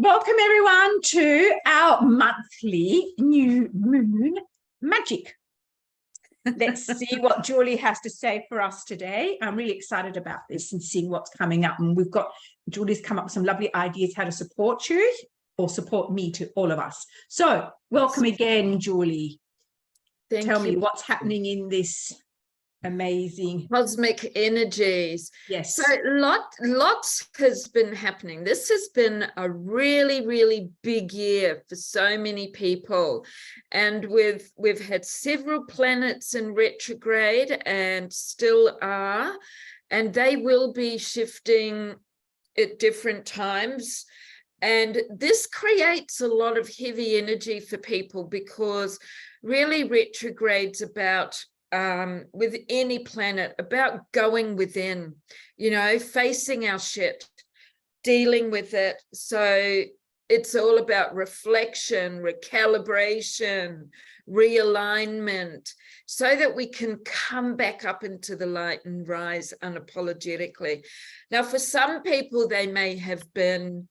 Welcome everyone to our monthly new moon magic. Let's see what Julie has to say for us today. I'm really excited about this and seeing what's coming up. And Julie's come up with some lovely ideas how to support you or support me to all of us. So welcome again, Julie. Tell me what's happening in this amazing cosmic energies. Yes. So lots has been happening. This has been a really big year for so many people, and we've had several planets in retrograde and still are, and they will be shifting at different times. And this creates a lot of heavy energy for people because really retrograde's about with any planet, about going within, facing our shit, dealing with it. So it's all about reflection, recalibration, realignment, so that we can come back up into the light and rise unapologetically. Now, for some people, they may have been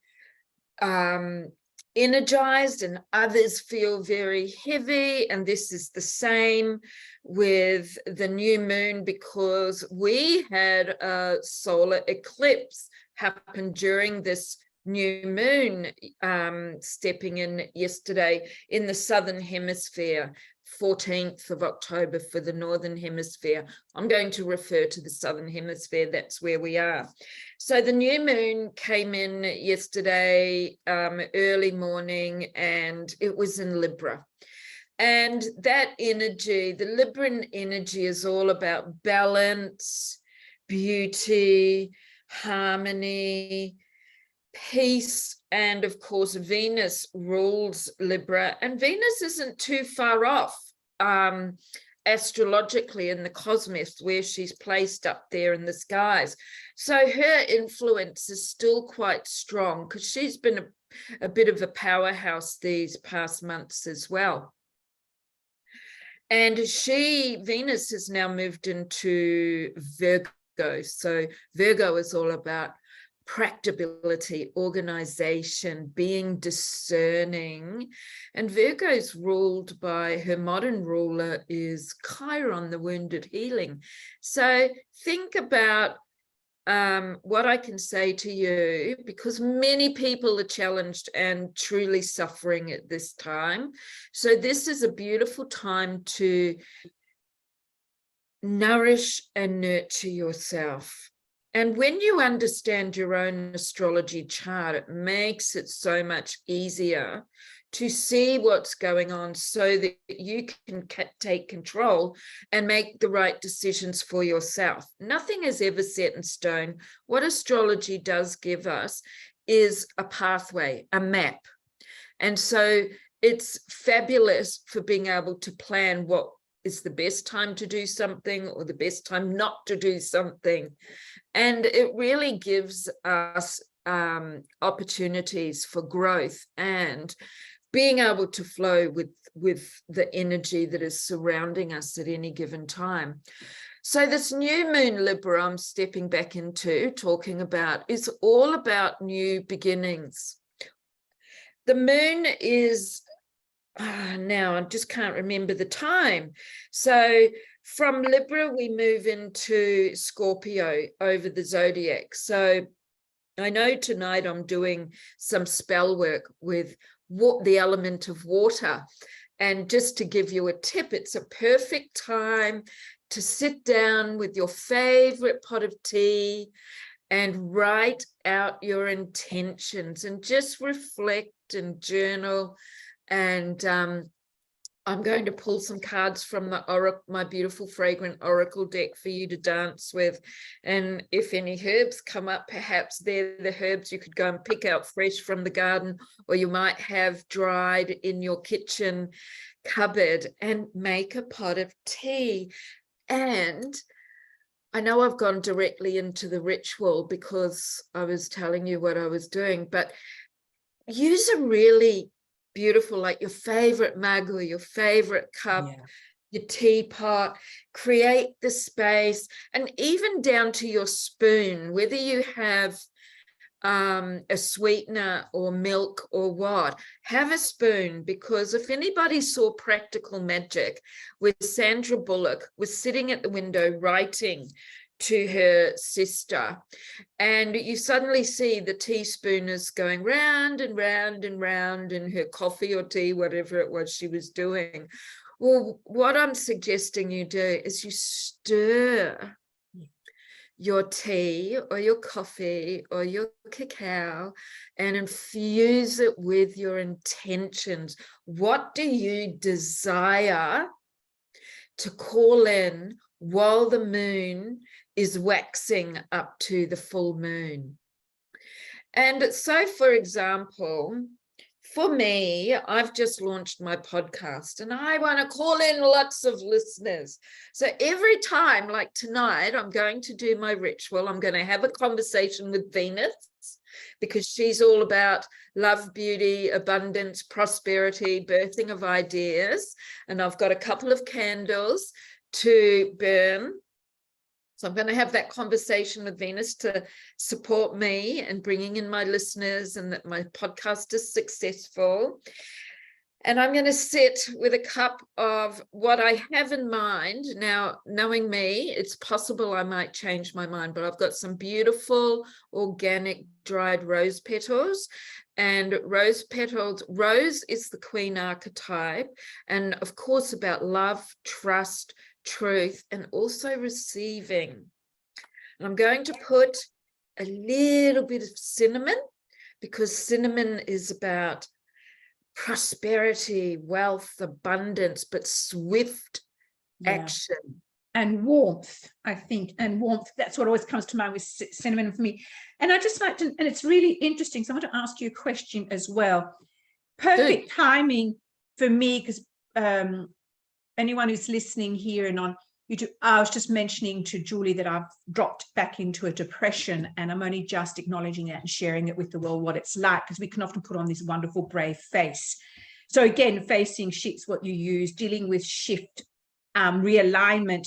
energized, and others feel very heavy, and this is the same with the new moon, because we had a solar eclipse happen during this new moon stepping in yesterday in the southern hemisphere, 14th of October for the northern hemisphere. I'm going to refer to the southern hemisphere, that's where we are. So the new moon came in yesterday early morning, and it was in Libra. And that energy, the Libran energy, is all about balance, beauty, harmony, peace, and of course Venus rules Libra, and Venus isn't too far off astrologically in the cosmos, where she's placed up there in the skies. So her influence is still quite strong because she's been a bit of a powerhouse these past months as well. And Venus has now moved into Virgo. So Virgo is all about practicability, organization, being discerning. And Virgo's ruled by, her modern ruler is Chiron, the wounded healing. So think about what I can say to you, because many people are challenged and truly suffering at this time. So this is a beautiful time to nourish and nurture yourself. And when you understand your own astrology chart, it makes it so much easier to see what's going on so that you can take control and make the right decisions for yourself. Nothing is ever set in stone. What astrology does give us is a pathway, a map. And so it's fabulous for being able to plan what is the best time to do something or the best time not to do something. And it really gives us opportunities for growth and being able to flow with the energy that is surrounding us at any given time. So this new moon Libra I'm stepping back into, talking about, is all about new beginnings. The moon is, now I just can't remember the time. So from Libra, we move into Scorpio over the zodiac. So I know tonight I'm doing some spell work with the element of water. And just to give you a tip, it's a perfect time to sit down with your favorite pot of tea and write out your intentions and just reflect and journal. And I'm going to pull some cards from the oracle, my beautiful fragrant oracle deck, for you to dance with. And if any herbs come up, perhaps they're the herbs you could go and pick out fresh from the garden, or you might have dried in your kitchen cupboard, and make a pot of tea. And I know I've gone directly into the ritual because I was telling you what I was doing, but use a really beautiful, like your favorite mug or your favorite cup, your teapot, create the space, and even down to your spoon, whether you have a sweetener or milk or what, have a spoon, because if anybody saw Practical Magic, with Sandra Bullock was sitting at the window writing to her sister, and you suddenly see the teaspooners going round and round and round in her coffee or tea, whatever it was she was doing. Well, what I'm suggesting you do is you stir your tea or your coffee or your cacao and infuse it with your intentions. What do you desire to call in while the moon is waxing up to the full moon? And so, for example, for me, I've just launched my podcast and I want to call in lots of listeners. So every time, like tonight, I'm going to do my ritual. I'm going to have a conversation with Venus, because she's all about love, beauty, abundance, prosperity, birthing of ideas. And I've got a couple of candles to burn. So I'm going to have that conversation with Venus to support me and bringing in my listeners, and that my podcast is successful. And I'm going to sit with a cup of what I have in mind. Now, knowing me, it's possible I might change my mind, but I've got some beautiful organic dried rose petals. And rose petals, rose is the queen archetype. And of course, about love, trust, truth, and also receiving. And I'm going to put a little bit of cinnamon, because cinnamon is about prosperity, wealth, abundance, but swift action. And warmth, I think, and warmth. That's what always comes to mind with cinnamon for me. And I just like to, and it's really interesting. So I want to ask you a question as well. Perfect timing for me, because anyone who's listening here and on YouTube, I was just mentioning to Julie that I've dropped back into a depression, and I'm only just acknowledging that and sharing it with the world, what it's like, because we can often put on this wonderful, brave face. So again, facing shifts, what you use, dealing with shift, realignment.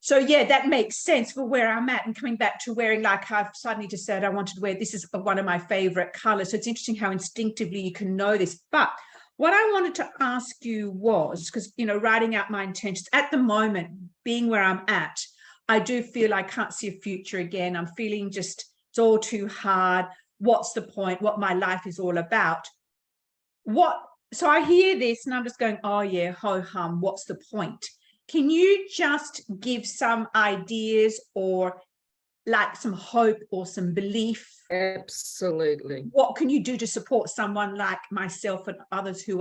So yeah, that makes sense for where I'm at, and coming back to wearing, like I've suddenly decided I wanted to wear, this is one of my favorite colors. So it's interesting how instinctively you can know this. But what I wanted to ask you was, because, you know, writing out my intentions at the moment, being where I'm at, I do feel I can't see a future again. I'm feeling just, it's all too hard. What's the point? What my life is all about. So I hear this and I'm just going, oh yeah, ho hum, what's the point? Can you just give some ideas, or like some hope or some belief? Absolutely. What can you do to support someone like myself and others who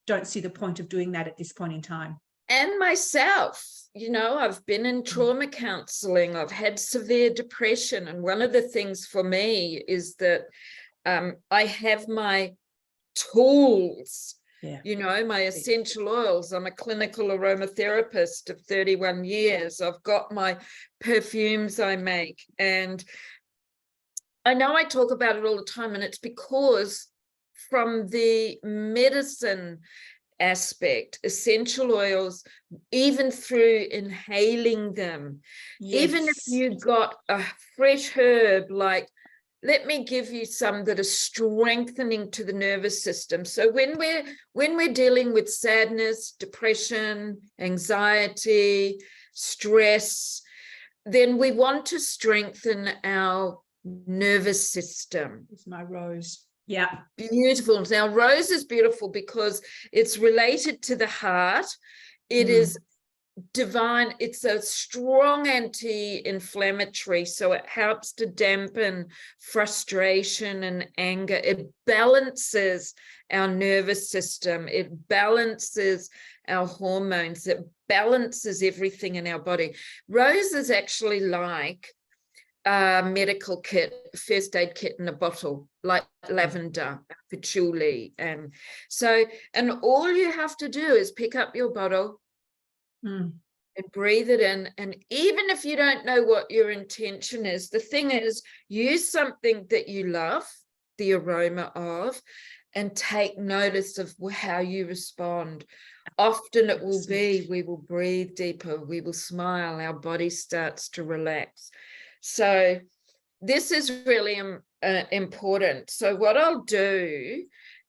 don't see the point of doing that at this point in time? And myself, you know, I've been in trauma counseling. I've had severe depression. And one of the things for me is that I have my tools, you know, my essential oils. I'm a clinical aromatherapist of 31 years. I've got my perfumes I make. And I know I talk about it all the time, and it's because from the medicine aspect, essential oils, even through inhaling them, even if you got a fresh herb, like, let me give you some that are strengthening to the nervous system. So when we're dealing with sadness, depression, anxiety, stress, then we want to strengthen our nervous system. It's my rose. Yeah. Beautiful. Now, rose is beautiful because it's related to the heart. It is divine. It's a strong anti-inflammatory, so it helps to dampen frustration and anger. It balances our nervous system. It balances our hormones. It balances everything in our body. Rose is actually like a medical kit, first aid kit in a bottle, like lavender, patchouli. And all you have to do is pick up your bottle and breathe it in. And even if you don't know what your intention is, the thing is, use something that you love the aroma of, and take notice of how you respond. Often it will be, we will breathe deeper, we will smile, our body starts to relax. So this is really important. So what I'll do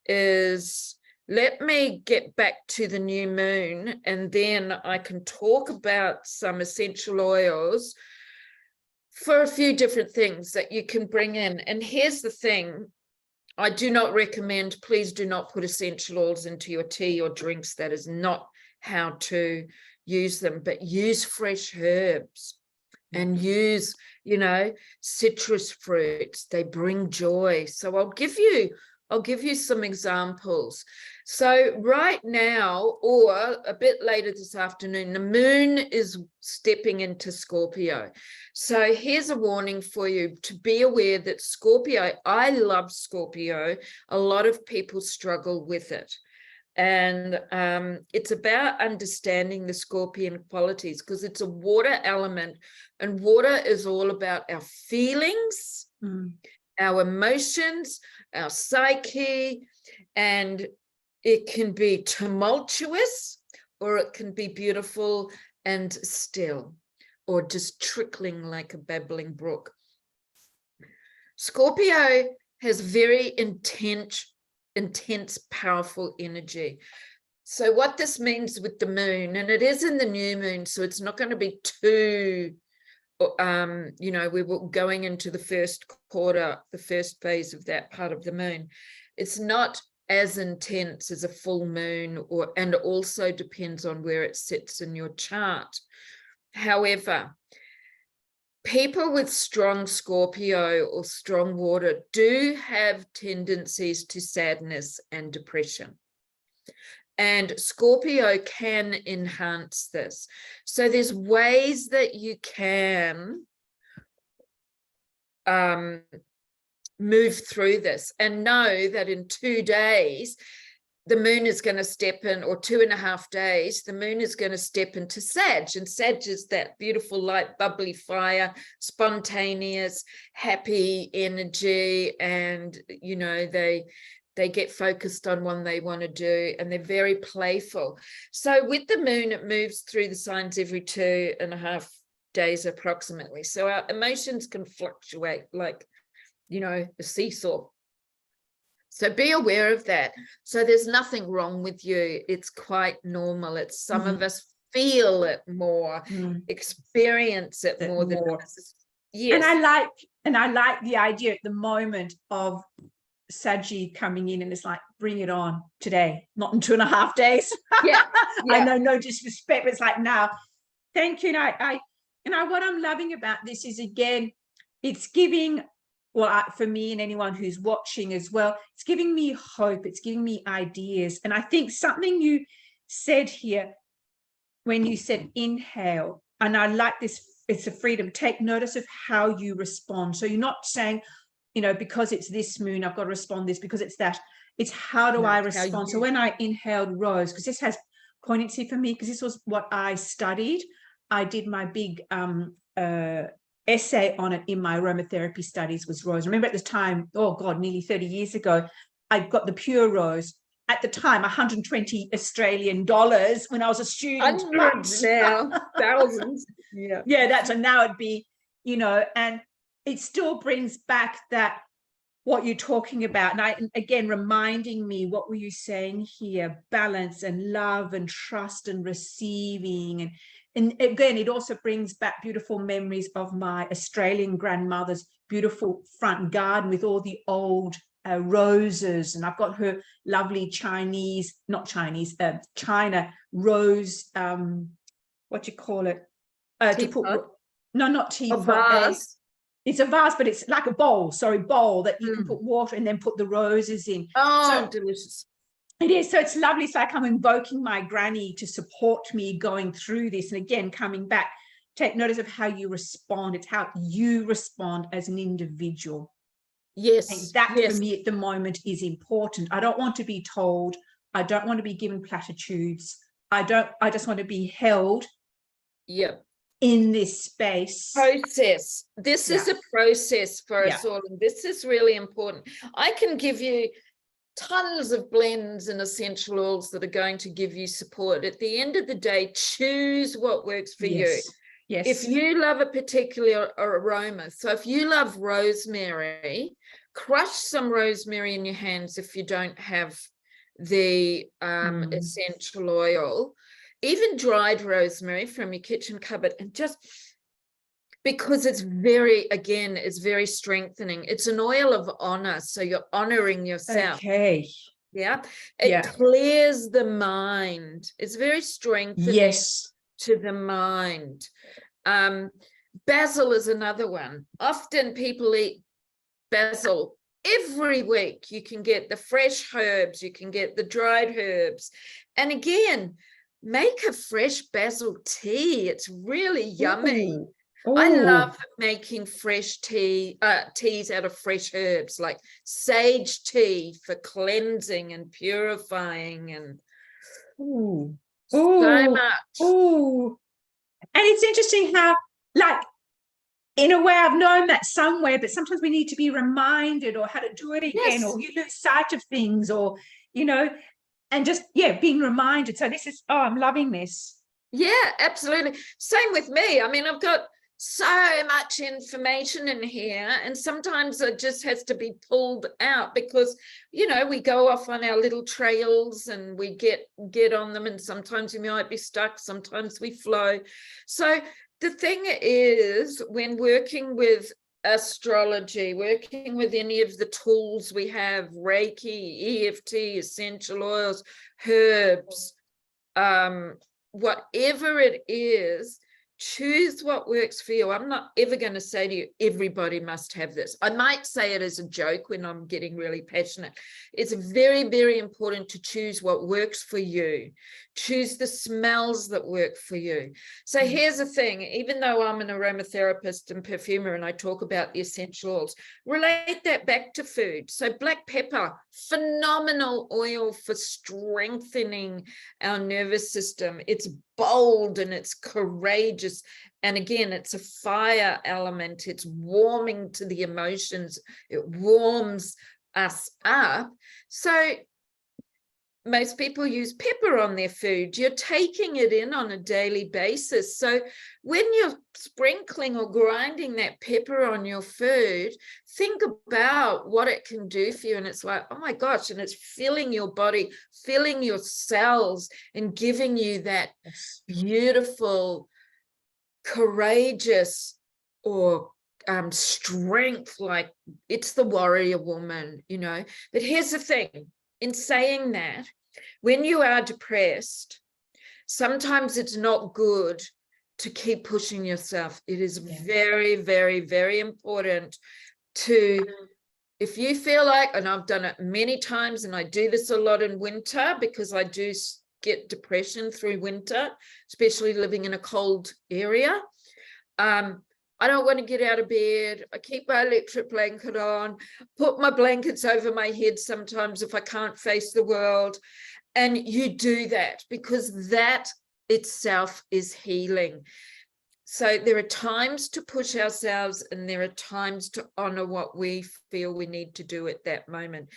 is let me get back to the new moon, and then I can talk about some essential oils for a few different things that you can bring in. And here's the thing. I do not recommend, please do not put essential oils into your tea or drinks. That is not how to use them, but use fresh herbs and use, you know, citrus fruits. They bring joy. So I'll give you some examples. So right now, or a bit later this afternoon, the moon is stepping into Scorpio. So here's a warning for you to be aware that Scorpio, I love Scorpio. A lot of people struggle with it. And it's about understanding the Scorpion qualities, because it's a water element, and water is all about our feelings, our emotions, our psyche, and it can be tumultuous, or it can be beautiful and still, or just trickling like a babbling brook. Scorpio has very intense, powerful energy. So what this means with the moon, and it is in the new moon, so it's not going to be too, you know, we were going into the first quarter, the first phase of that part of the moon. It's not as intense as a full moon, and also depends on where it sits in your chart. However, people with strong Scorpio or strong water do have tendencies to sadness and depression. And Scorpio can enhance this. So there's ways that you can move through this, and know that in 2 days, the moon is going to step in, or 2.5 days, the moon is going to step into Sag. And Sag is that beautiful, light, bubbly fire, spontaneous, happy energy. And, you know, they get focused on what they want to do, and they're very playful. So with the moon, it moves through the signs every 2.5 days approximately. So our emotions can fluctuate like, you know, a seesaw. So be aware of that. So there's nothing wrong with you. It's quite normal. It's some of us feel it more, experience it more than others. Yes. And I like the idea at the moment of Saggy coming in, and it's like, bring it on today, not in 2.5 days. Yeah. I know, no disrespect, but it's like, now, thank you. And what I'm loving about this is, again, it's giving, well, for me and anyone who's watching as well, it's giving me hope. It's giving me ideas. And I think something you said here when you said inhale, and I like this, it's a freedom, take notice of how you respond. So you're not saying, you know, because it's this moon, I've got to respond this, because it's that. It's how do I respond? So when I inhaled rose, because this has poignancy for me, because this was what I studied. I did my big essay on it in my aromatherapy studies, was rose. I remember at the time, oh God, nearly 30 years ago, I got the pure rose. At the time, 120 Australian dollars when I was a student. Hundreds now, thousands. Yeah, that's, and now it'd be, you know, and it still brings back that, what you're talking about. And again, reminding me, what were you saying here? Balance and love and trust and receiving. And again, it also brings back beautiful memories of my Australian grandmother's beautiful front garden with all the old roses. And I've got her lovely China rose, what do you call it? To put, no, not tea. A vase. It's a vase, but it's like a bowl that you can put water and then put the roses in. Oh, so delicious. It is. So it's lovely. It's like I'm invoking my granny to support me going through this. And again, coming back, take notice of how you respond. It's how you respond as an individual. Yes. And that for me at the moment is important. I don't want to be told. I don't want to be given platitudes. I just want to be held. Yep. In this space. Process. This is a process for us all. And this is really important. I can give you tons of blends and essential oils that are going to give you support. At the end of the day, choose what works for you. Yes. If you love a particular aroma, so if you love rosemary, crush some rosemary in your hands if you don't have the essential oil, even dried rosemary from your kitchen cupboard, and just because it's very, again, it's very strengthening. It's an oil of honor, so you're honoring yourself. Okay. Yeah, it clears the mind. It's very strengthening to the mind. Basil is another one. Often people eat basil every week. You can get the fresh herbs, you can get the dried herbs. And again, make a fresh basil tea. It's really yummy. Ooh. I love making fresh teas out of fresh herbs, like sage tea for cleansing and purifying, and so much. Ooh. And it's interesting how, like, in a way, I've known that somewhere, but sometimes we need to be reminded, or how to do it again, or you lose sight of things, or, you know, and just, being reminded. So this is, I'm loving this. Yeah, absolutely. Same with me. I mean, I've got so much information in here, and sometimes it just has to be pulled out because, you know, we go off on our little trails and we get on them, and sometimes we might be stuck, sometimes we flow. So the thing is, when working with astrology, working with any of the tools we have, Reiki, EFT, essential oils, herbs, whatever it is, choose what works for you. I'm not ever going to say to you, everybody must have this. I might say it as a joke when I'm getting really passionate. It's very, very important to choose what works for you. Choose the smells that work for you. So here's the thing, even though I'm an aromatherapist and perfumer and I talk about the essential oils, relate that back to food. So black pepper, phenomenal oil for strengthening our nervous system. It's bold and it's courageous, and again, it's a fire element. It's warming to the emotions. It warms us up. So most people use pepper on their food. You're taking it in on a daily basis. So when you're sprinkling or grinding that pepper on your food, think about what it can do for you. And it's like, oh my gosh, and it's filling your body, filling your cells, and giving you that beautiful, courageous, or strength, like it's the warrior woman, you know. But here's the thing. In saying that, when you are depressed, sometimes it's not good to keep pushing yourself. It is very, very, very important to, if you feel like, and I've done it many times, and I do this a lot in winter because I do get depression through winter, especially living in a cold area. I don't want to get out of bed. I keep my electric blanket on, put my blankets over my head sometimes if I can't face the world. And you do that because that itself is healing. So there are times to push ourselves, and there are times to honor what we feel we need to do at that moment.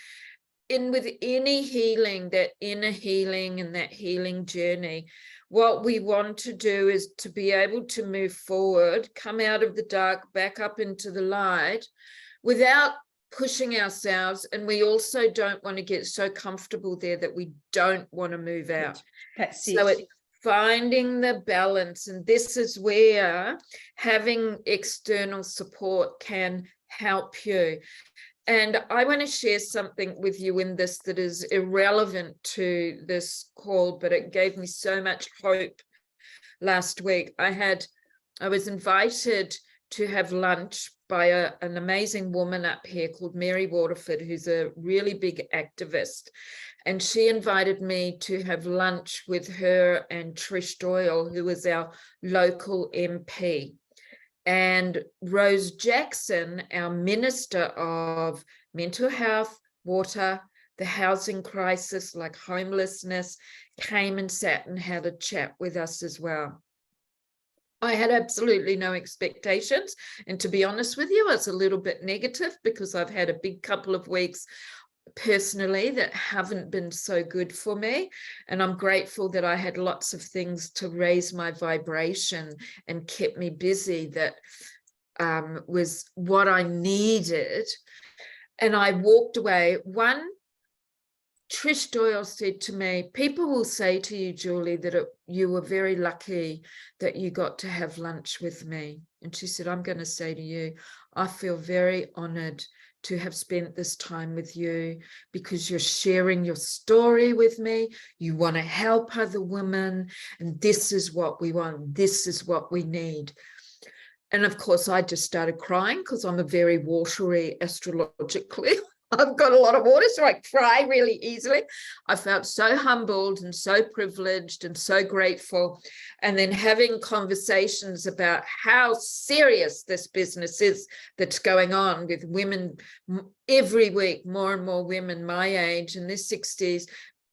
And with any healing, that inner healing and that healing journey, what we want to do is to be able to move forward, come out of the dark, back up into the light without pushing ourselves. And we also don't want to get so comfortable there that we don't want to move out. That's so it. It's finding the balance. And this is where having external support can help you. And I want to share something with you in this that is irrelevant to this call, but it gave me so much hope last week. I was invited to have lunch by an amazing woman up here called Mary Waterford, who's a really big activist. And she invited me to have lunch with her and Trish Doyle, who is our local MP. And Rose Jackson, our Minister of Mental Health, Water, the housing crisis like homelessness, came and sat and had a chat with us as well. I had absolutely no expectations. And to be honest with you, I was a little bit negative because I've had a big couple of weeks personally that haven't been so good for me, and I'm grateful that I had lots of things to raise my vibration and kept me busy that was what I needed. And I walked away. Trish Doyle said to me, people will say to you, Julie, that you were very lucky that you got to have lunch with me. And she said, I'm going to say to you, I feel very honored to have spent this time with you, because you're sharing your story with me. You want to help other women, and this is what we want. This is what we need. And of course, I just started crying, because I'm a very watery astrologically. I've got a lot of water, so I cry really easily. I felt so humbled and so privileged and so grateful. And then having conversations about how serious this business is that's going on with women every week, more and more women my age in their 60s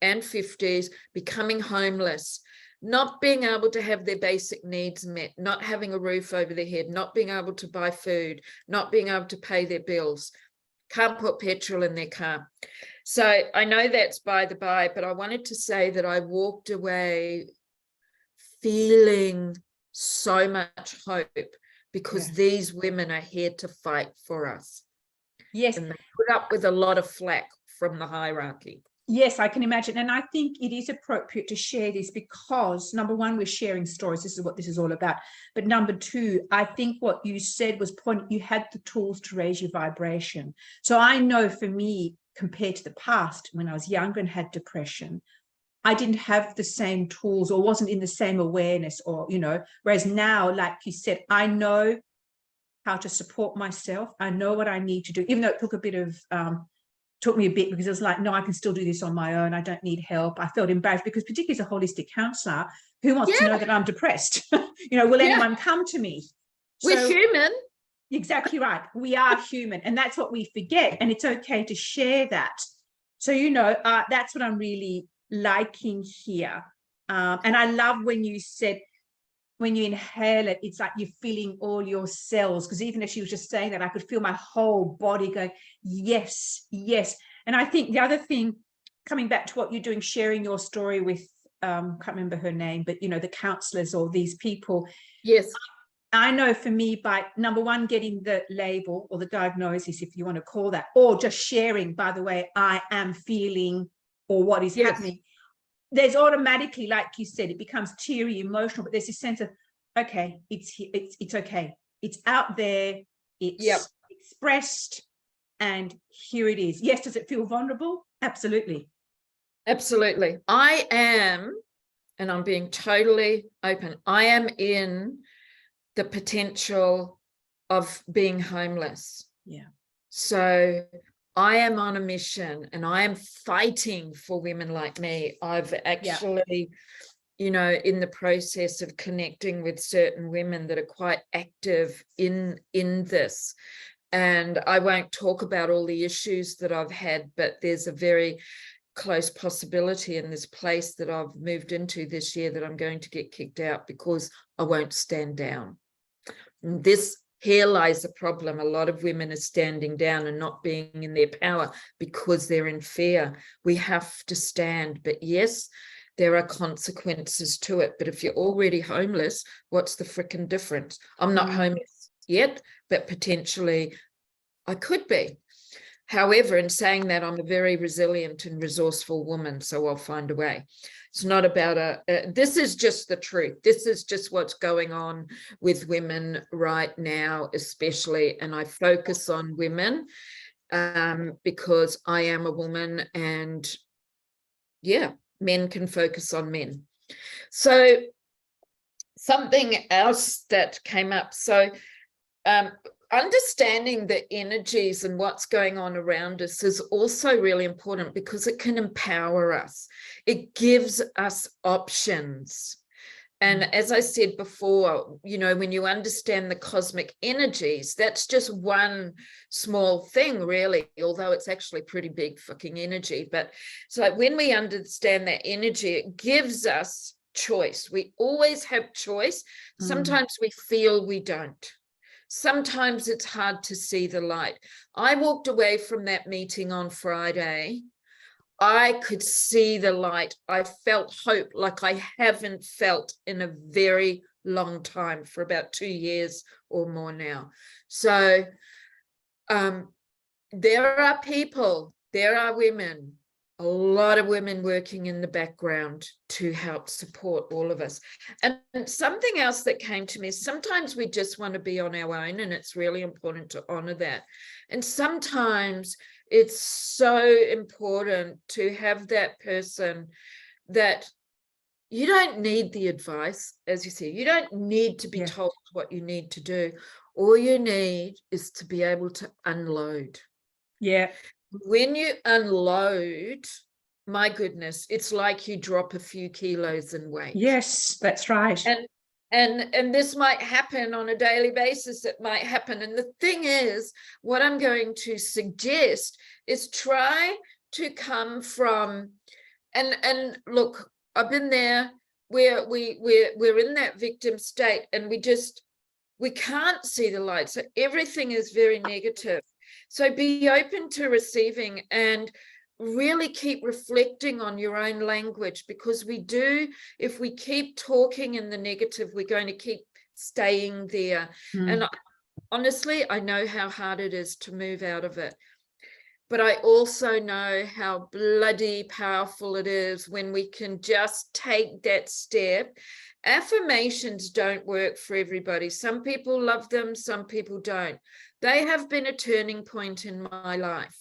and 50s becoming homeless, not being able to have their basic needs met, not having a roof over their head, not being able to buy food, not being able to pay their bills, can't put petrol in their car. So I know that's by the by, but I wanted to say that I walked away feeling so much hope, because these women are here to fight for us. Yes. And they put up with a lot of flack from the hierarchy. Yes, I can imagine. And I think it is appropriate to share this because, number one, we're sharing stories. This is what this is all about. But number two, I think what you said was you had the tools to raise your vibration. So I know for me, compared to the past, when I was younger and had depression, I didn't have the same tools or wasn't in the same awareness, or, whereas now, like you said, I know how to support myself. I know what I need to do, even though it took me a bit, because it was like, no, I can still do this on my own. I don't need help. I felt embarrassed, because particularly as a holistic counselor, who wants to know that I'm depressed? Will anyone come to me? We're human. Exactly right. We are human, and that's what we forget. And it's okay to share that. So, that's what I'm really liking here. And I love when you said, when you inhale it, it's like you're feeling all your cells, because even if she was just saying that, I could feel my whole body going, yes, yes. And I think the other thing, coming back to what you're doing, sharing your story with, can't remember her name, but, the counselors or these people. Yes. I know for me, by number one, getting the label or the diagnosis, if you want to call that, or just sharing, by the way, I am feeling, or what is happening. There's automatically, like you said, it becomes teary, emotional, but there's this sense of, okay, it's okay. It's out there, it's expressed, and here it is. Yes, does it feel vulnerable? Absolutely. Absolutely. I am, and I'm being totally open, I am in the potential of being homeless. Yeah. So I am on a mission, and I am fighting for women like me. I've actually, in the process of connecting with certain women that are quite active in this. And I won't talk about all the issues that I've had, but there's a very close possibility in this place that I've moved into this year that I'm going to get kicked out because I won't stand down. Here lies the problem. A lot of women are standing down and not being in their power because they're in fear. We have to stand. But yes, there are consequences to it. But if you're already homeless, what's the frickin' difference? I'm not homeless yet, but potentially I could be. However, in saying that, I'm a very resilient and resourceful woman, so I'll find a way. It's not about this is just the truth. This is just what's going on with women right now, especially. And I focus on women because I am a woman, and men can focus on men. So something else that came up. So understanding the energies and what's going on around us is also really important, because it can empower us. It gives us options. And as I said before, when you understand the cosmic energies, that's just one small thing, really, although it's actually pretty big fucking energy. But it's like when we understand that energy, it gives us choice. We always have choice. Sometimes we feel we don't. sometimes it's hard to see the light. I walked away from that meeting on Friday. I could see the light. I felt hope like I haven't felt in a very long time, for about 2 years or more now. So there are people, there are women, a lot of women working in the background to help support all of us. And something else that came to me, sometimes we just want to be on our own, and it's really important to honor that. And sometimes it's so important to have that person that you don't need the advice, as you say, you don't need to be told what you need to do. All you need is to be able to unload. Yeah. When you unload, my goodness, it's like you drop a few kilos in weight. Yes, that's right. And this might happen on a daily basis. It might happen. And the thing is, what I'm going to suggest is try to come from, and look, I've been there where we're in that victim state, and we can't see the light. So everything is very negative. So be open to receiving and really keep reflecting on your own language, because if we keep talking in the negative, we're going to keep staying there. And honestly, I know how hard it is to move out of it. But I also know how bloody powerful it is when we can just take that step. Affirmations don't work for everybody. Some people love them, some people don't. They have been a turning point in my life.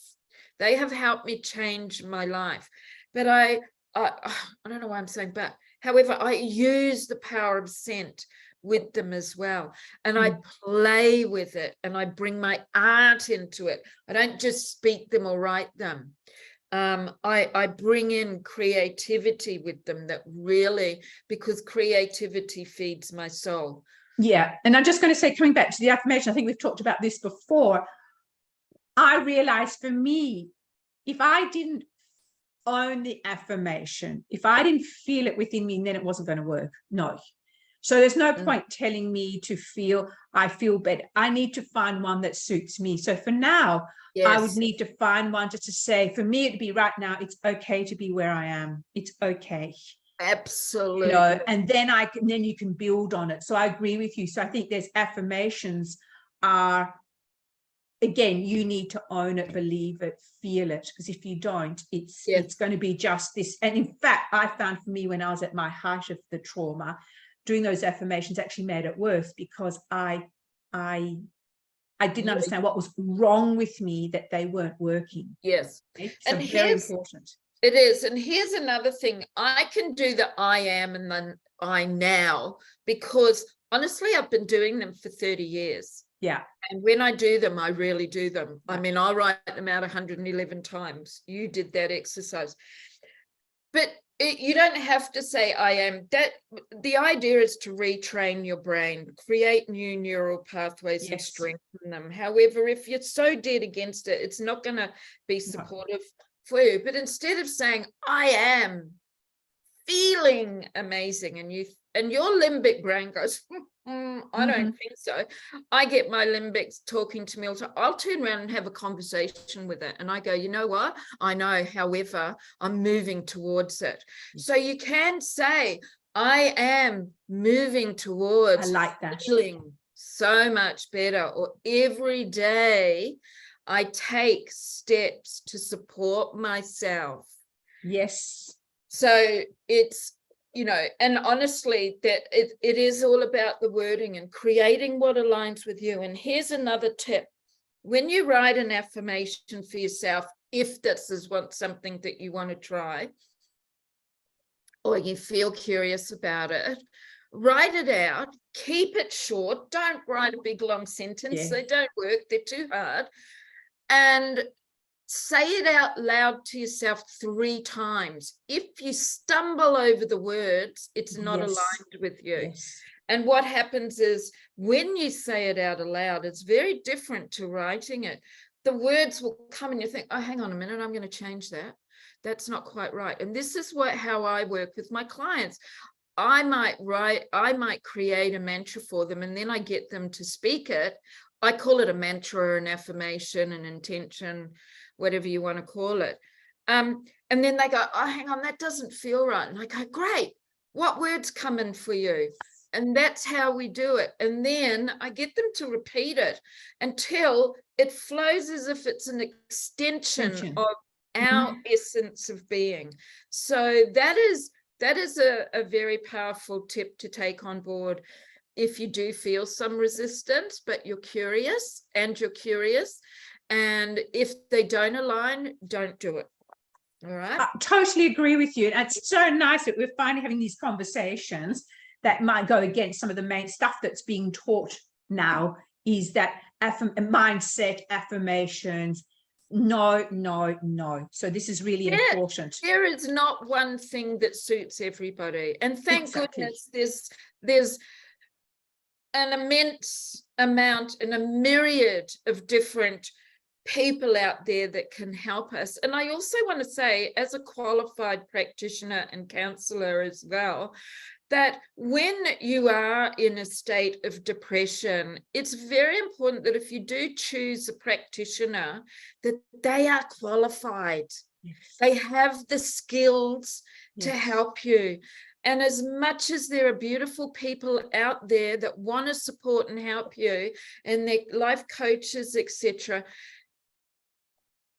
They have helped me change my life. But I don't know why I'm saying but. However, I use the power of scent with them as well. And I play with it, and I bring my art into it. I don't just speak them or write them. I bring in creativity with them, that really, because creativity feeds my soul. Yeah. And I'm just going to say, coming back to the affirmation, I think we've talked about this before. I realized for me, if I didn't own the affirmation, if I didn't feel it within me, then it wasn't going to work. No. So there's no point telling me to feel, I feel better. I need to find one that suits me. So for now, I would need to find one just to say, for me, it'd be right now, it's okay to be where I am. It's okay. Absolutely. You know, and then you can build on it. So I agree with you. So I think there's affirmations are, again, you need to own it, believe it, feel it, because if you don't, it's going to be just this. And in fact, I found for me, when I was at my height of the trauma, doing those affirmations actually made it worse, because I didn't understand what was wrong with me, that they weren't working. Yes. Okay? So and very important. It is. And here's another thing. I can do the I am and then I now, because honestly, I've been doing them for 30 years. Yeah. And when I do them, I really do them. I mean, I write them out 111 times. You did that exercise. But you don't have to say I am. That the idea is to retrain your brain, create new neural pathways and strengthen them. However, if you're so dead against it, it's not going to be supportive for you. But instead of saying I am feeling amazing, and your limbic brain goes, I don't think so. I get my limbics talking to me all the time. I'll turn around and have a conversation with it. And I go, you know what? I know, however, I'm moving towards it. So you can say, I am moving towards feeling so much better. Or every day I take steps to support myself. Yes. So it's, you know, and honestly, that it is all about the wording and creating what aligns with you. And here's another tip. When you write an affirmation for yourself, if this is something that you want to try, or you feel curious about it, write it out, keep it short. Don't write a big long sentence. They don't work. They're too hard. And say it out loud to yourself 3 times. If you stumble over the words, it's not aligned with you. And what happens is, when you say it out aloud, it's very different to writing it. The words will come and you think, oh, hang on a minute, I'm going to change that. That's not quite right. And this is how I work with my clients. I might create a mantra for them, and then I get them to speak it. I call it a mantra or an affirmation, an intention, whatever you want to call it. And then they go, oh, hang on, that doesn't feel right. And I go, great, what words come in for you? And that's how we do it. And then I get them to repeat it until it flows as if it's an extension of our essence of being. So that is a very powerful tip to take on board if you do feel some resistance, but you're curious. And if they don't align, don't do it. All right. I totally agree with you. And it's so nice that we're finally having these conversations that might go against some of the main stuff that's being taught now, is that mindset, affirmations. No. So this is really important. There is not one thing that suits everybody. And thank goodness there's an immense amount and a myriad of different people out there that can help us. And I also want to say, as a qualified practitioner and counselor as well, that when you are in a state of depression, it's very important that if you do choose a practitioner, that they are qualified. Yes. They have the skills to help you. And as much as there are beautiful people out there that want to support and help you, and their life coaches, etc.,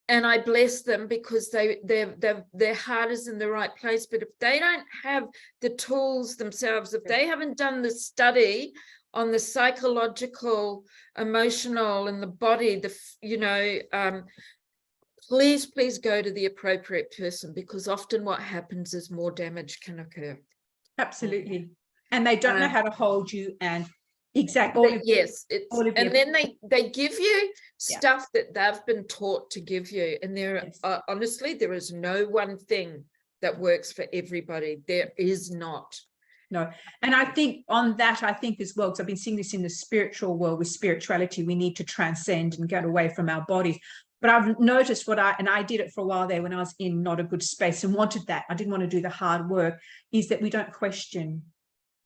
and I bless them because their heart is in the right place. But if they don't have the tools themselves, if they haven't done the study on the psychological, emotional, and the body, please go to the appropriate person, because often what happens is more damage can occur. Absolutely. And they don't know how to hold you, and exactly. Yes. And then they give you stuff that they've been taught to give you. And honestly, there is no one thing that works for everybody. There is not. No. And I think on that, as well, because I've been seeing this in the spiritual world with spirituality, we need to transcend and get away from our bodies. But I've noticed I did it for a while there when I was in not a good space and wanted that. I didn't want to do the hard work, is that we don't question.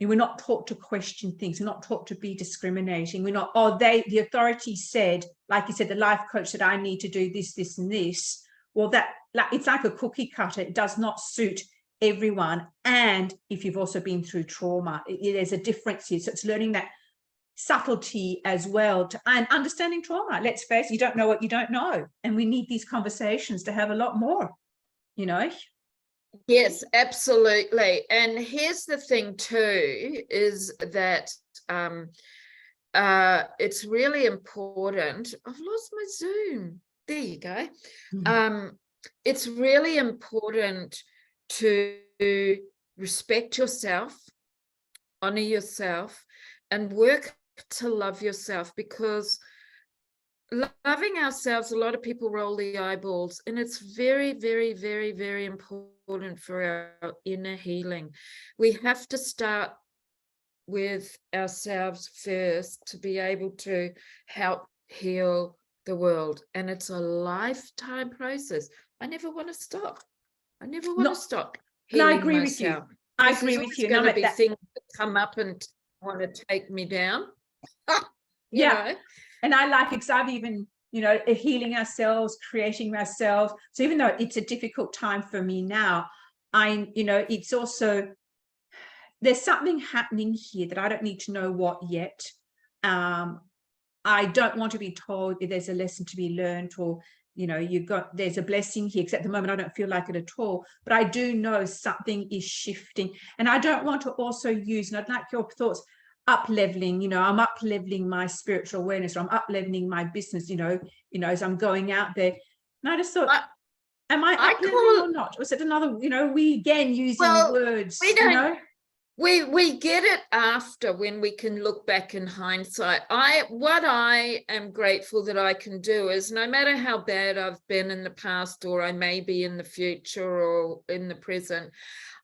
We're not taught to question things. We're not taught to be discriminating. We're not, the authority said, like you said, the life coach said, I need to do this, this, and this. Well, it's like a cookie cutter. It does not suit everyone. And if you've also been through trauma, there's a difference here. So it's learning that subtlety as well, and understanding trauma. Let's face it, you don't know what you don't know. And we need these conversations to have a lot more, Yes, absolutely. And here's the thing too, is that it's really important. I've lost my Zoom. There you go. It's really important to respect yourself, honor yourself, and work to love yourself, because loving ourselves, a lot of people roll the eyeballs, and it's very, very, very, very important for our inner healing. We have to start with ourselves first to be able to help heal the world. And it's a lifetime process. I never want to stop. I never want to stop healing myself. I agree with you. I agree with you. There's going to be things that come up and want to take me down. you know? And I like it, because I've even, healing ourselves, creating ourselves. So even though it's a difficult time for me now, it's also, there's something happening here that I don't need to know what yet. I don't want to be told if there's a lesson to be learned, or, there's a blessing here, because at the moment I don't feel like it at all. But I do know something is shifting. And I don't want to also use, and I'd like your thoughts, up-leveling, I'm up-leveling my spiritual awareness, or I'm up-leveling my business, as I'm going out there. And I just thought, am I up-leveling or not? Or is it another, we again using words, We get it after, when we can look back in hindsight. What I am grateful that I can do is, no matter how bad I've been in the past, or I may be in the future or in the present,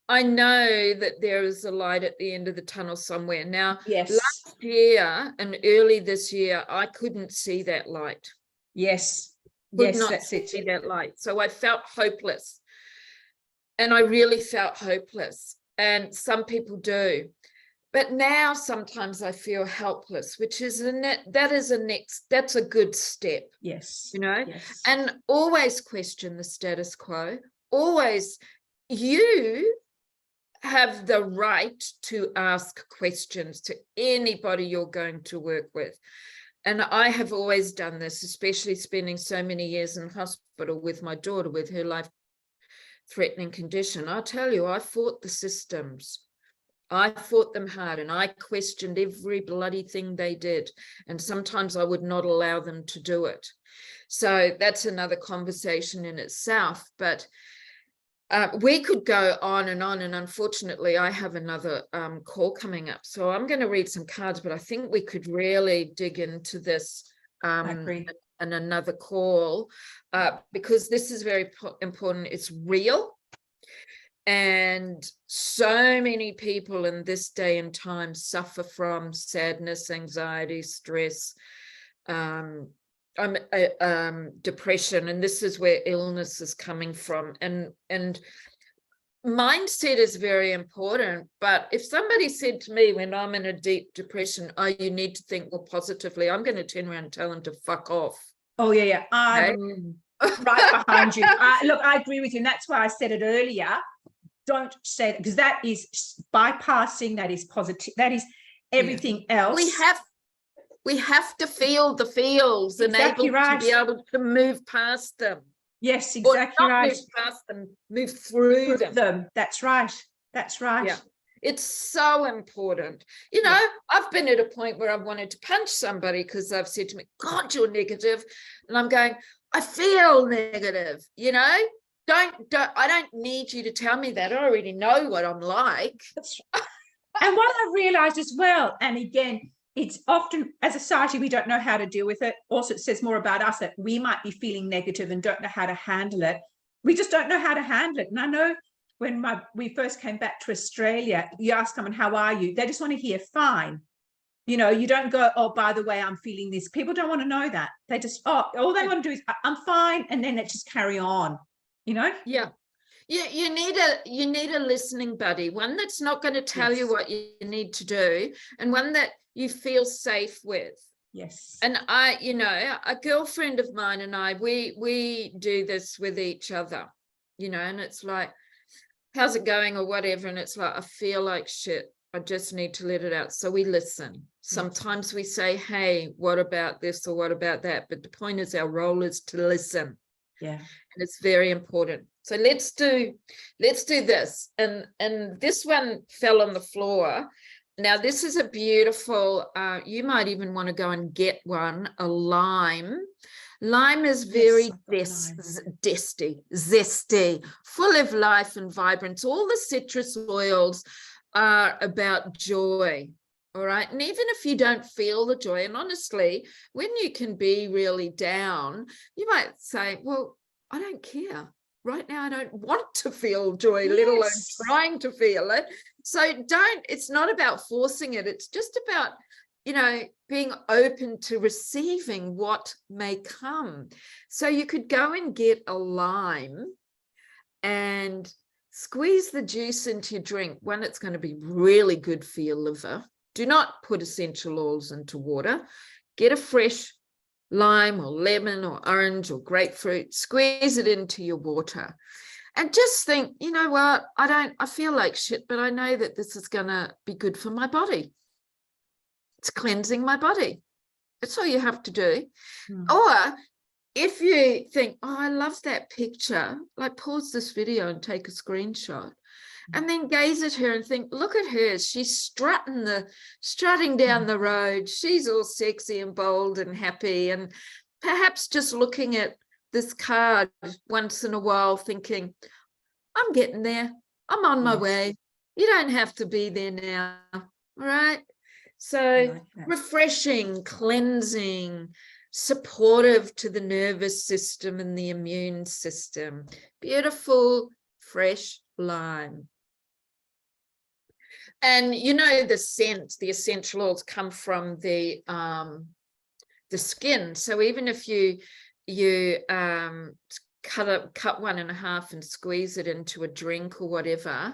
I know that there is a light at the end of the tunnel somewhere. Now, last year and early this year, I couldn't see that light. Could not see that light. So I felt hopeless. And I really felt hopeless. And some people do. But now sometimes I feel helpless, which is that's a good step. Yes. You know, Yes. and always question the status quo. Always, you have the right to ask questions to anybody you're going to work with. And I have always done this, especially spending so many years in hospital with my daughter with her life-threatening condition. I tell you, I fought the systems. I fought them hard, and I questioned every bloody thing they did. And sometimes I would not allow them to do it. So that's another conversation in itself. But we could go on, and unfortunately, I have another call coming up. So I'm going to read some cards, but I think we could really dig into this and another call because this is very important. It's real. And so many people in this day and time suffer from sadness, anxiety, stress, depression, and this is where illness is coming from. And mindset is very important. But if somebody said to me when I'm in a deep depression, oh, you need to think more positively, I'm going to turn around and tell them to fuck off. Oh, yeah. I'm right behind you. Look, I agree with you. And that's why I said it earlier. Don't say that, because that is bypassing, that is positive, that is everything else. We have to feel the feels Exactly, and able to be able to move past them. Yes, exactly, or not right. move past them, move through them. That's right. That's right. Yeah. It's so important. You know, I've been at a point where I've wanted to punch somebody because they've said to me, God, you're negative. And I'm going, I feel negative, you know? I don't need you to tell me that. I already know what I'm like. And what I realized as well, and again, it's often as a society, we don't know how to deal with it. Also, it says more about us that we might be feeling negative and don't know how to handle it. We just don't know how to handle it. And I know when we first came back to Australia, you ask someone, how are you? They just want to hear fine. You know, you don't go, oh, by the way, I'm feeling this. People don't want to know that. They just, all they want to do is, I'm fine. And then let's just carry on. You know? Yeah. You need a listening buddy, one that's not going to tell you what you need to do, and one that you feel safe with. Yes. And a girlfriend of mine and I, we do this with each other, you know, and it's like, how's it going or whatever, and it's like, I feel like shit. I just need to let it out. So we listen. Sometimes we say, hey, what about this or what about that? But the point is, our role is to listen. Yeah. And it's very important. So let's do this. And this one fell on the floor. Now this is a beautiful, you might even want to go and get one, a lime. Lime is very zesty, full of life and vibrance. All the citrus oils are about joy. All right. And even if you don't feel the joy, and honestly, when you can be really down, you might say, well, I don't care. Right now, I don't want to feel joy, let alone trying to feel it. So it's not about forcing it. It's just about, you know, being open to receiving what may come. So you could go and get a lime and squeeze the juice into your drink. One, it's going to be really good for your liver. Do not put essential oils into water. Get a fresh lime or lemon or orange or grapefruit, squeeze it into your water and just think, you know what, I feel like shit, but I know that this is going to be good for my body. It's cleansing my body. That's all you have to do. Or if you think, oh, I love that picture, like pause this video and take a screenshot and then gaze at her and think, look at her. She's strutting down the road. She's all sexy and bold and happy. And perhaps just looking at this card once in a while thinking, I'm getting there. I'm on my way. You don't have to be there now. All right. So refreshing, cleansing, supportive to the nervous system and the immune system. Beautiful, fresh lime. And you know, the scent, the essential oils come from the skin. So even if you cut one in half and squeeze it into a drink or whatever,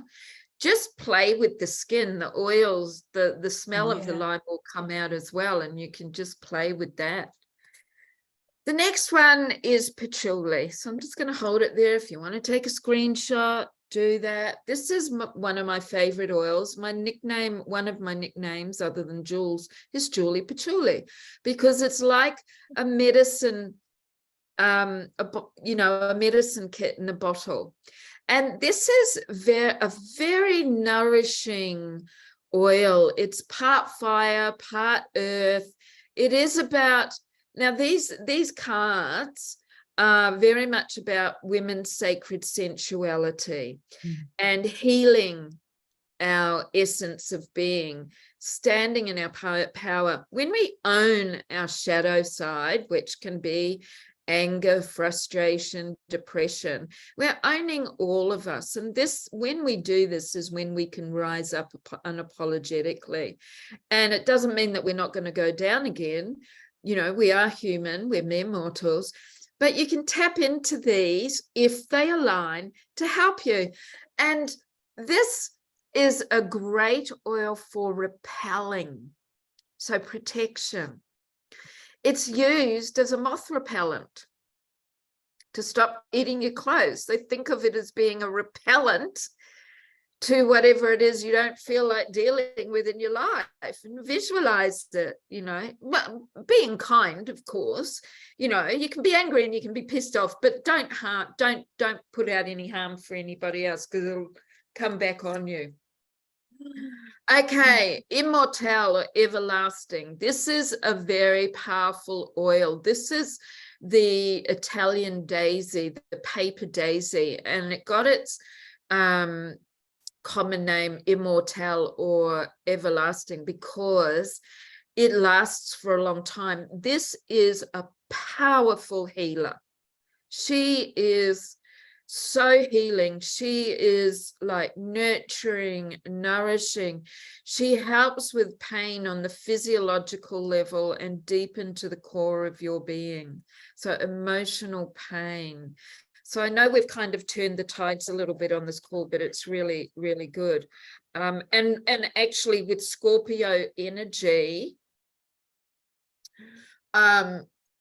just play with the skin, the oils, the smell of the Yeah. lime will come out as well, and you can just play with that. The next one is patchouli. So I'm just going to hold it there. If you want to take a screenshot, do that. This is one of my favorite oils. My nickname, one of my nicknames other than Jules, is Julie Patchouli, because it's like a medicine, a medicine kit in a bottle. And this is a very nourishing oil. It's part fire, part earth. It is about, now these cards are very much about women's sacred sensuality and healing our essence of being, standing in our power. When we own our shadow side, which can be anger, frustration, depression, we're owning all of us. And this, when we do this, is when we can rise up unapologetically. And it doesn't mean that we're not going to go down again. You know, we are human, we're mere mortals, but you can tap into these if they align to help you. And this is a great oil for repelling, so protection. It's used as a moth repellent to stop eating your clothes. They think of it as being a repellent to whatever it is you don't feel like dealing with in your life, and visualize it, you know, being kind, of course. You know, you can be angry and you can be pissed off, but don't put out any harm for anybody else, because it'll come back on you. Okay, immortelle or everlasting. This is a very powerful oil. This is the Italian daisy, the paper daisy, and it got its common name immortelle or everlasting because it lasts for a long time. This is a powerful healer. She is so healing. She is like nurturing, nourishing. She helps with pain on the physiological level and deep into the core of your being. So emotional pain. So I know we've kind of turned the tides a little bit on this call, but it's really, really good. And actually with Scorpio energy,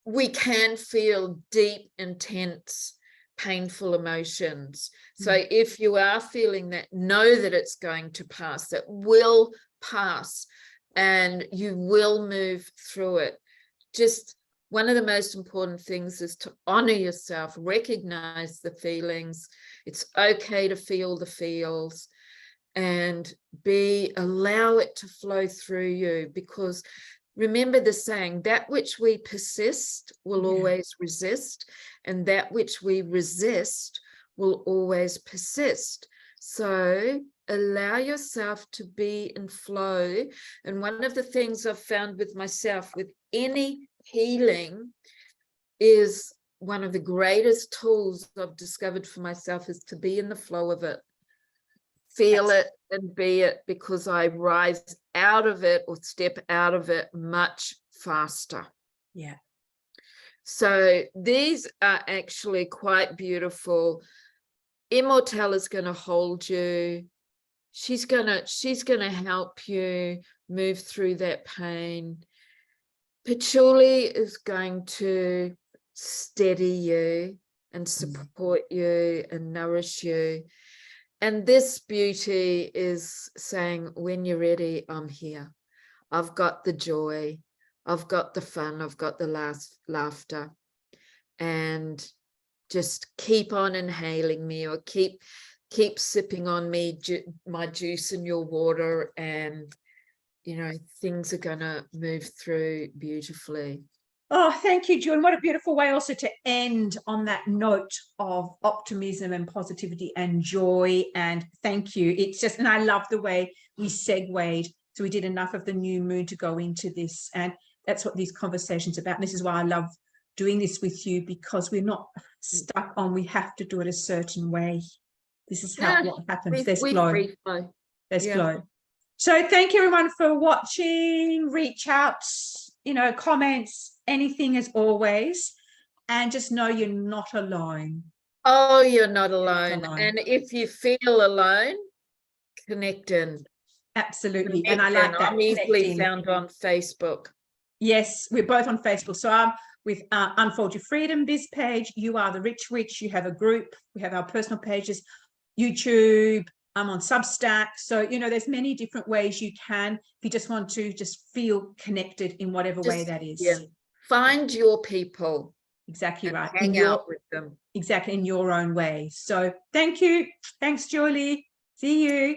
we can feel deep, intense, painful emotions. So if you are feeling that, know that it's going to pass. It will pass and you will move through it. Just one of the most important things is to honor yourself, recognize the feelings. It's okay to feel the feels and allow it to flow through you, because remember the saying, that which we persist will always resist, and that which we resist will always persist. So allow yourself to be in flow. And one of the things I've found with myself, with any healing, is one of the greatest tools I've discovered for myself is to be in the flow of it. Feel it and be it, because I rise out of it or step out of it much faster. Yeah. So these are actually quite beautiful. Immortelle is going to hold you. She's going to help you move through that pain. Patchouli is going to steady you and support you and nourish you. And this beauty is saying, when you're ready, I'm here. I've got the joy. I've got the fun. I've got the laughter. And just keep on inhaling me, or keep sipping on me, my juice in your water. And, you know, things are going to move through beautifully. Oh, thank you, June. What a beautiful way also to end on that note of optimism and positivity and joy. And thank you. It's just, and I love the way we segued. So we did enough of the new moon to go into this. And that's what these conversations are about. And this is why I love doing this with you, because we're not stuck on, we have to do it a certain way. This is how what happens. There's flow. There's flow. So thank you everyone for watching. Reach out, you know, comments, anything as always, and just know you're not alone. Oh, you're not alone. And if you feel alone, Connect in. Absolutely. And Connect I in. like that. I'm easily Connecting. found on Facebook. Yes, we're both on Facebook. So I'm with Unfold Your Freedom Biz page. You Are the Rich Witch. You have a group. We have our personal pages, YouTube. I'm on Substack. So, you know, there's many different ways you can, if you just want to just feel connected in whatever way that is. Yeah. Find your people. Exactly right. Hang out with them. Exactly, in your own way. So thank you. Thanks, Julie. See you.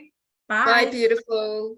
Bye. Bye, beautiful.